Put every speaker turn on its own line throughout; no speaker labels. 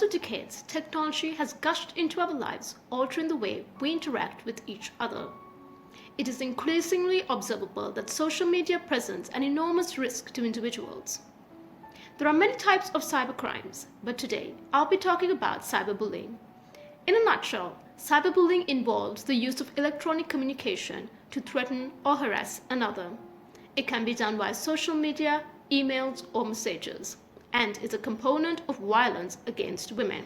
past 2 decades, technology has gushed into our lives, altering the way we interact with each other. It is increasingly observable that social media presents an enormous risk to individuals. There are many types of cybercrimes, but today I'll be talking about cyberbullying. In a nutshell, cyberbullying involves the use of electronic communication to threaten or harass another. It can be done via social media, emails, or messages, and is a component of violence against women.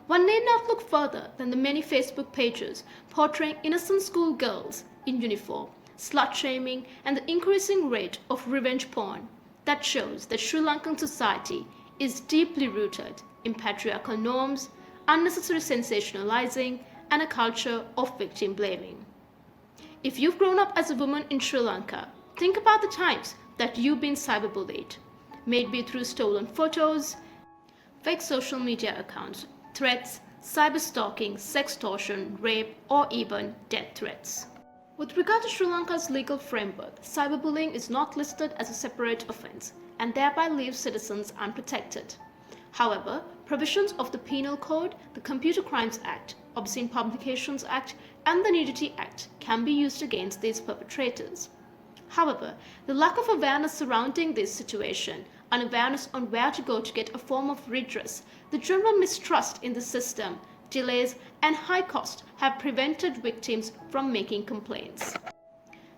One need not look further than the many Facebook pages portraying innocent schoolgirls in uniform, slut-shaming, and the increasing rate of revenge porn that shows that Sri Lankan society is deeply rooted in patriarchal norms, unnecessary sensationalizing, and a culture of victim blaming. If you've grown up as a woman in Sri Lanka, think about the times that you've been cyberbullied, maybe through stolen photos, fake social media accounts, threats, cyberstalking, sextortion, rape, or even death threats. With regard to Sri Lanka's legal framework, cyberbullying is not listed as a separate offence and thereby leaves citizens unprotected. However, provisions of the Penal Code, the Computer Crimes Act, Obscene Publications Act, and the Nudity Act can be used against these perpetrators. However, the lack of awareness surrounding this situation, unawareness on where to go to get a form of redress, the general mistrust in the system, delays, and high cost have prevented victims from making complaints.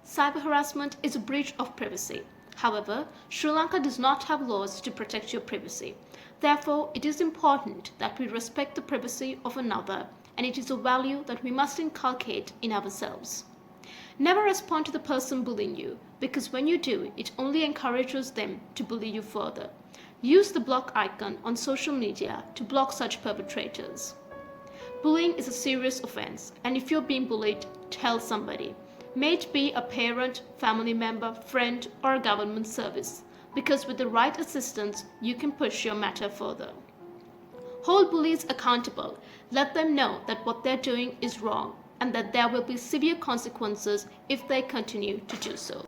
Cyber harassment is a breach of privacy. However, Sri Lanka does not have laws to protect your privacy. Therefore, it is important that we respect the privacy of another, and it is a value that we must inculcate in ourselves. Never respond to the person bullying you, because when you do, it only encourages them to bully you further. Use the block icon on social media to block such perpetrators. Bullying is a serious offense, and if you're being bullied, tell somebody. May it be a parent, family member, friend, or a government service, because with the right assistance, you can push your matter further. Hold bullies accountable. Let them know that what they're doing is wrong, and that there will be severe consequences if they continue to do so.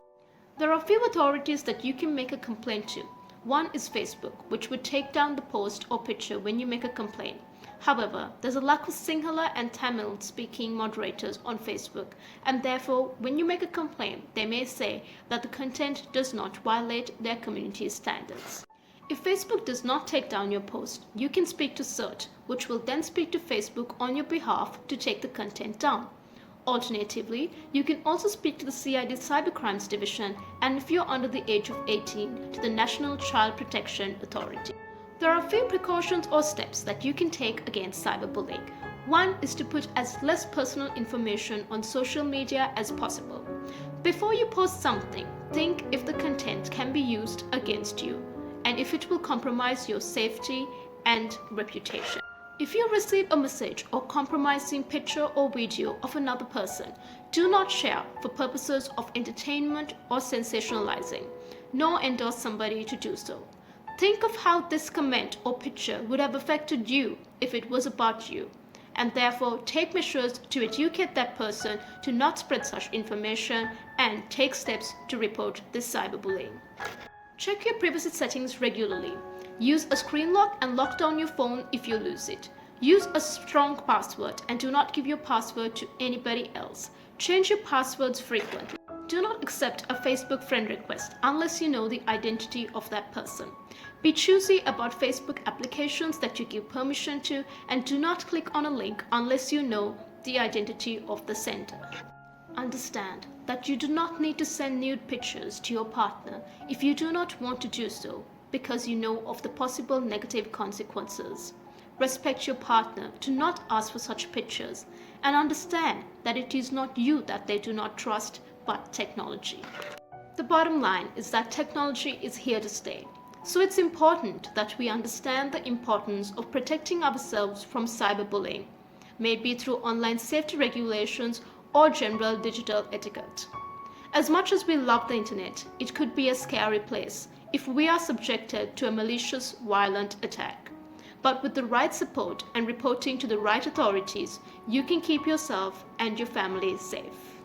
There are few authorities that you can make a complaint to. One is Facebook, which would take down the post or picture when you make a complaint. However, there's a lack of Sinhala and Tamil speaking moderators on Facebook, and therefore, when you make a complaint, they may say that the content does not violate their community standards. If Facebook does not take down your post, you can speak to CERT, which will then speak to Facebook on your behalf to take the content down. Alternatively, you can also speak to the CID Cybercrimes Division, and if you're under the age of 18, to the National Child Protection Authority. There are a few precautions or steps that you can take against cyberbullying. One is to put as less personal information on social media as possible. Before you post something, think if the content can be used against you, and if it will compromise your safety and reputation. If you receive a message or compromising picture or video of another person, do not share for purposes of entertainment or sensationalizing, nor endorse somebody to do so. Think of how this comment or picture would have affected you if it was about you, and therefore take measures to educate that person to not spread such information and take steps to report this cyberbullying. Check your privacy settings regularly. Use a screen lock and lock down your phone if you lose it. Use a strong password and do not give your password to anybody else. Change your passwords frequently. Do not accept a Facebook friend request unless you know the identity of that person. Be choosy about Facebook applications that you give permission to, and do not click on a link unless you know the identity of the sender. Understand that you do not need to send nude pictures to your partner if you do not want to do so, because you know of the possible negative consequences. Respect your partner to not ask for such pictures, and understand that it is not you that they do not trust, but technology. The bottom line is that technology is here to stay. So it's important that we understand the importance of protecting ourselves from cyberbullying, maybe through online safety regulations or general digital etiquette. As much as we love the internet, it could be a scary place if we are subjected to a malicious, violent attack. But with the right support and reporting to the right authorities, you can keep yourself and your family safe.